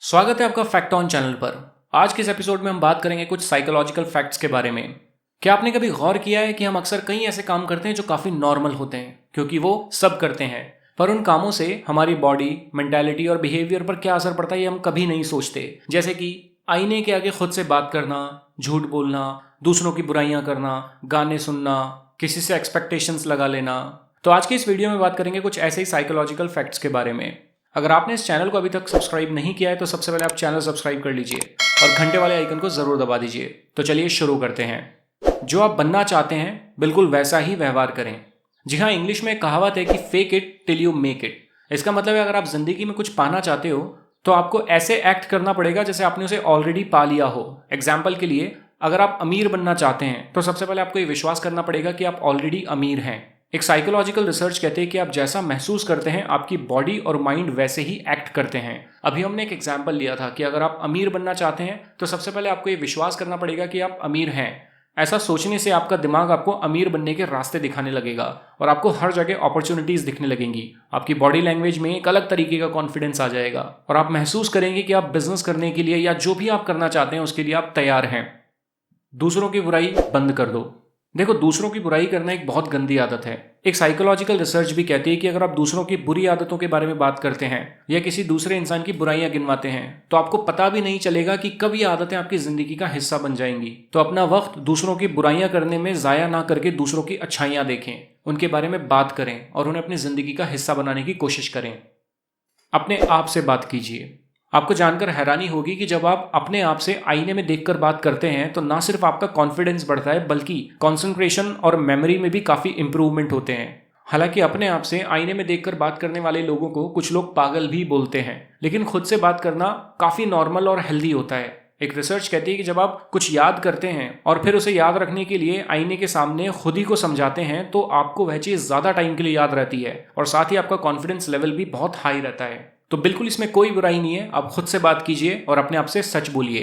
स्वागत है आपका फैक्ट ऑन चैनल पर। आज के इस एपिसोड में हम बात करेंगे कुछ साइकोलॉजिकल फैक्ट्स के बारे में। क्या आपने कभी गौर किया है कि हम अक्सर कई ऐसे काम करते हैं जो काफी नॉर्मल होते हैं क्योंकि वो सब करते हैं, पर उन कामों से हमारी बॉडी, मेंटालिटी और बिहेवियर पर क्या असर पड़ता है ये हम कभी नहीं सोचते। जैसे कि आईने के आगे खुद से बात करना, झूठ बोलना, दूसरों की बुराइयां करना, गाने सुनना, किसी से एक्सपेक्टेशंस लगा लेना। तो आज के इस वीडियो में बात करेंगे कुछ ऐसे ही साइकोलॉजिकल फैक्ट्स के बारे में। अगर आपने इस चैनल को अभी तक सब्सक्राइब नहीं किया है तो सबसे पहले आप चैनल सब्सक्राइब कर लीजिए और घंटे वाले आइकन को जरूर दबा दीजिए। तो चलिए शुरू करते हैं। जो आप बनना चाहते हैं बिल्कुल वैसा ही व्यवहार करें। जी हाँ, इंग्लिश में कहावत है कि fake it till you make it. इसका मतलब है अगर आप जिंदगी में कुछ पाना चाहते हो तो आपको ऐसे एक्ट करना पड़ेगा जैसे आपने उसे ऑलरेडी पा लिया हो। एग्जाम्पल के लिए, अगर आप अमीर बनना चाहते हैं तो सबसे पहले आपको ये विश्वास करना पड़ेगा कि आप ऑलरेडी अमीर हैं। एक साइकोलॉजिकल रिसर्च कहते हैं कि आप जैसा महसूस करते हैं आपकी बॉडी और माइंड वैसे ही एक्ट करते हैं। अभी हमने एक एग्जाम्पल लिया था कि अगर आप अमीर बनना चाहते हैं तो सबसे पहले आपको ये विश्वास करना पड़ेगा कि आप अमीर हैं। ऐसा सोचने से आपका दिमाग आपको अमीर बनने के रास्ते दिखाने लगेगा और आपको हर जगह अपॉर्चुनिटीज दिखने लगेंगी। आपकी बॉडी लैंग्वेज में एक अलग तरीके का कॉन्फिडेंस आ जाएगा और आप महसूस करेंगे कि आप बिजनेस करने के लिए या जो भी आप करना चाहते हैं उसके लिए आप तैयार हैं। दूसरों की बुराई बंद कर दो। देखो, दूसरों की बुराई करना एक बहुत गंदी आदत है। एक साइकोलॉजिकल रिसर्च भी कहती है कि अगर आप दूसरों की बुरी आदतों के बारे में बात करते हैं या किसी दूसरे इंसान की बुराइयां गिनवाते हैं तो आपको पता भी नहीं चलेगा कि कब ये आदतें आपकी जिंदगी का हिस्सा बन जाएंगी। तो अपना वक्त दूसरों की बुराइयां करने में जाया ना करके दूसरों की अच्छाइयां देखें, उनके बारे में बात करें और उन्हें अपनी जिंदगी का हिस्सा बनाने की कोशिश करें। अपने आप से बात कीजिए। आपको जानकर हैरानी होगी कि जब आप अपने आप से आईने में देखकर बात करते हैं तो ना सिर्फ आपका कॉन्फिडेंस बढ़ता है बल्कि कंसंट्रेशन और मेमोरी में भी काफी इंप्रूवमेंट होते हैं। हालांकि अपने आप से आईने में देखकर बात करने वाले लोगों को कुछ लोग पागल भी बोलते हैं, लेकिन खुद से बात करना काफी नॉर्मल और हेल्दी होता है। एक रिसर्च कहती है कि जब आप कुछ याद करते हैं और फिर उसे याद रखने के लिए आईने के सामने खुद ही को समझाते हैं तो आपको वह चीज ज्यादा टाइम के लिए याद रहती है और साथ ही आपका कॉन्फिडेंस लेवल भी बहुत हाई रहता है। तो बिल्कुल इसमें कोई बुराई नहीं है, आप खुद से बात कीजिए और अपने आप से सच बोलिए।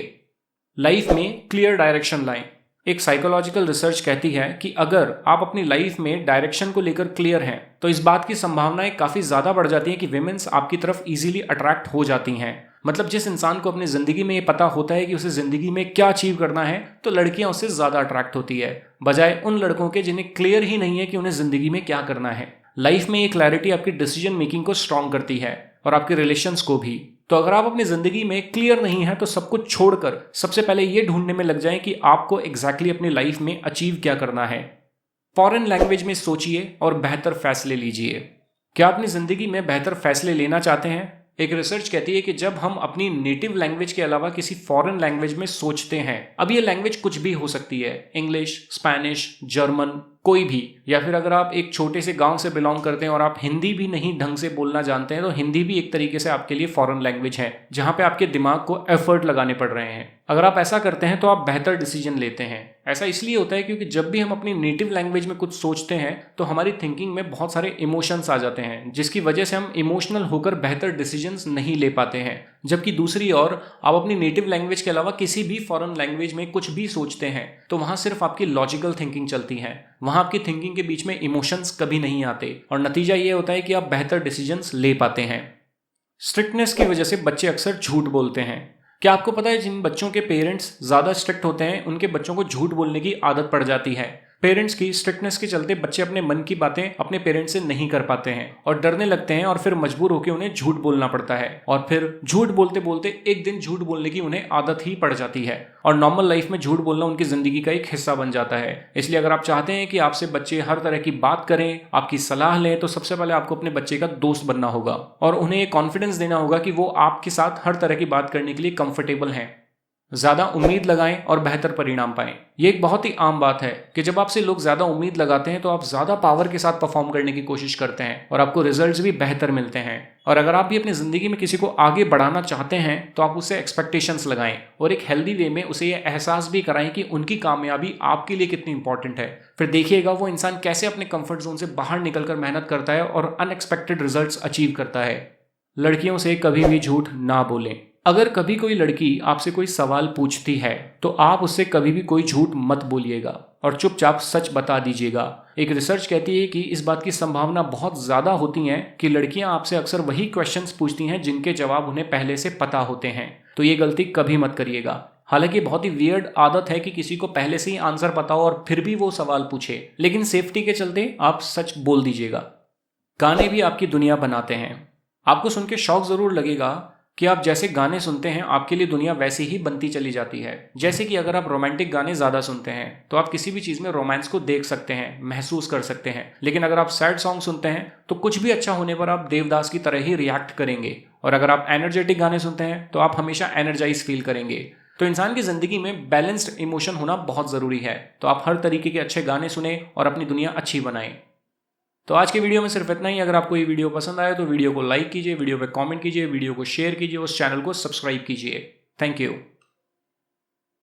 लाइफ में क्लियर डायरेक्शन लाएं। एक साइकोलॉजिकल रिसर्च कहती है कि अगर आप अपनी लाइफ में डायरेक्शन को लेकर क्लियर हैं तो इस बात की संभावनाएं काफी ज्यादा बढ़ जाती हैं कि विमेन्स आपकी तरफ इजीली अट्रैक्ट हो जाती हैं। मतलब जिस इंसान को अपनी जिंदगी में ये पता होता है कि उसे जिंदगी में क्या अचीव करना है तो लड़कियां उससे ज्यादा अट्रैक्ट होती है, बजाय उन लड़कों के जिन्हें क्लियर ही नहीं है कि उन्हें जिंदगी में क्या करना है। लाइफ में ये क्लैरिटी आपकी डिसीजन मेकिंग को स्ट्रांग करती है और आपके रिलेशंस को भी। तो अगर आप अपनी जिंदगी में क्लियर नहीं है तो सब कुछ छोड़कर सबसे पहले ये ढूंढने में लग जाएं कि आपको एग्जैक्टली अपनी लाइफ में अचीव क्या करना है। फॉरेन लैंग्वेज में सोचिए और बेहतर फैसले लीजिए। क्या अपनी जिंदगी में बेहतर फैसले लेना चाहते हैं? एक रिसर्च कहती है कि जब हम अपनी नेटिव लैंग्वेज के अलावा किसी फॉरेन लैंग्वेज में सोचते हैं, अब ये लैंग्वेज कुछ भी हो सकती है, इंग्लिश, स्पेनिश, जर्मन, कोई भी, या फिर अगर आप एक छोटे से गांव से बिलोंग करते हैं और आप हिंदी भी नहीं ढंग से बोलना जानते हैं तो हिंदी भी एक तरीके से आपके लिए फॉरेन लैंग्वेज है जहां पे आपके दिमाग को एफर्ट लगाने पड़ रहे हैं। अगर आप ऐसा करते हैं तो आप बेहतर डिसीजन लेते हैं। ऐसा इसलिए होता है क्योंकि जब भी हम अपनी नेटिव लैंग्वेज में कुछ सोचते हैं तो हमारी थिंकिंग में बहुत सारे इमोशंस आ जाते हैं जिसकी वजह से हम इमोशनल होकर बेहतर डिसीजंस नहीं ले पाते हैं। जबकि दूसरी ओर आप अपनी नेटिव लैंग्वेज के अलावा किसी भी फॉरेन लैंग्वेज में कुछ भी सोचते हैं तो वहां सिर्फ आपकी लॉजिकल थिंकिंग चलती है, वहां आपकी थिंकिंग के बीच में इमोशंस कभी नहीं आते और नतीजा ये होता है कि आप बेहतर डिसीजंस ले पाते हैं। स्ट्रिक्टनेस की वजह से बच्चे अक्सर झूठ बोलते हैं। क्या आपको पता है जिन बच्चों के पेरेंट्स ज्यादा स्ट्रिक्ट होते हैं उनके बच्चों को झूठ बोलने की आदत पड़ जाती है। पेरेंट्स की स्ट्रिक्टनेस के चलते बच्चे अपने मन की बातें अपने पेरेंट्स से नहीं कर पाते हैं और डरने लगते हैं और फिर मजबूर होकर उन्हें झूठ बोलना पड़ता है और फिर झूठ बोलते बोलते एक दिन झूठ बोलने की उन्हें आदत ही पड़ जाती है और नॉर्मल लाइफ में झूठ बोलना उनकी जिंदगी का एक हिस्सा बन जाता है। इसलिए अगर आप चाहते हैं कि आपसे बच्चे हर तरह की बात करें, आपकी सलाह लें, तो सबसे पहले आपको अपने बच्चे का दोस्त बनना होगा और उन्हें ये कॉन्फिडेंस देना होगा कि वो आपके साथ हर तरह की बात करने के लिए कंफर्टेबल हैं। ज्यादा उम्मीद लगाएं और बेहतर परिणाम पाएं। ये एक बहुत ही आम बात है कि जब आपसे लोग ज्यादा उम्मीद लगाते हैं तो आप ज्यादा पावर के साथ परफॉर्म करने की कोशिश करते हैं और आपको रिजल्ट्स भी बेहतर मिलते हैं। और अगर आप भी अपनी जिंदगी में किसी को आगे बढ़ाना चाहते हैं तो आप उससे एक्सपेक्टेशंस लगाएं और एक हेल्दी वे में उसे ये एहसास भी कराएं कि उनकी कामयाबी आपके लिए कितनी इंपॉर्टेंट है। फिर देखिएगा वो इंसान कैसे अपने कंफर्ट जोन से बाहर निकलकर मेहनत करता है और अनएक्सपेक्टेड रिजल्ट्स अचीव करता है। लड़कियों से कभी भी झूठ ना बोलें। अगर कभी कोई लड़की आपसे कोई सवाल पूछती है तो आप उससे कभी भी कोई झूठ मत बोलिएगा और चुपचाप सच बता दीजिएगा। एक रिसर्च कहती है कि इस बात की संभावना बहुत ज़्यादा होती है कि लड़कियां आपसे अक्सर वही क्वेश्चंस पूछती हैं जिनके जवाब उन्हें पहले से पता होते हैं। तो ये गलती कभी मत करिएगा। हालांकि बहुत ही वियर्ड आदत है कि किसी को पहले से ही आंसर पता हो और फिर भी वो सवाल पूछे, लेकिन सेफ्टी के चलते आप सच बोल दीजिएगा। गाने भी आपकी दुनिया बनाते हैं। आपको सुन के शौक ज़रूर लगेगा कि आप जैसे गाने सुनते हैं आपके लिए दुनिया वैसे ही बनती चली जाती है। जैसे कि अगर आप रोमांटिक गाने ज़्यादा सुनते हैं तो आप किसी भी चीज़ में रोमांस को देख सकते हैं, महसूस कर सकते हैं। लेकिन अगर आप सैड सॉन्ग सुनते हैं तो कुछ भी अच्छा होने पर आप देवदास की तरह ही रिएक्ट करेंगे। और अगर आप एनर्जेटिक गाने सुनते हैं तो आप हमेशा एनर्जाइज फील करेंगे। तो इंसान की ज़िंदगी में बैलेंस्ड इमोशन होना बहुत ज़रूरी है। तो आप हर तरीके के अच्छे गाने सुने और अपनी दुनिया अच्छी बनाएं। तो आज के वीडियो में सिर्फ इतना ही। अगर आपको ये वीडियो पसंद आया तो वीडियो को लाइक कीजिए, वीडियो पे कमेंट कीजिए, वीडियो को शेयर कीजिए, उस चैनल को सब्सक्राइब कीजिए। Thank you.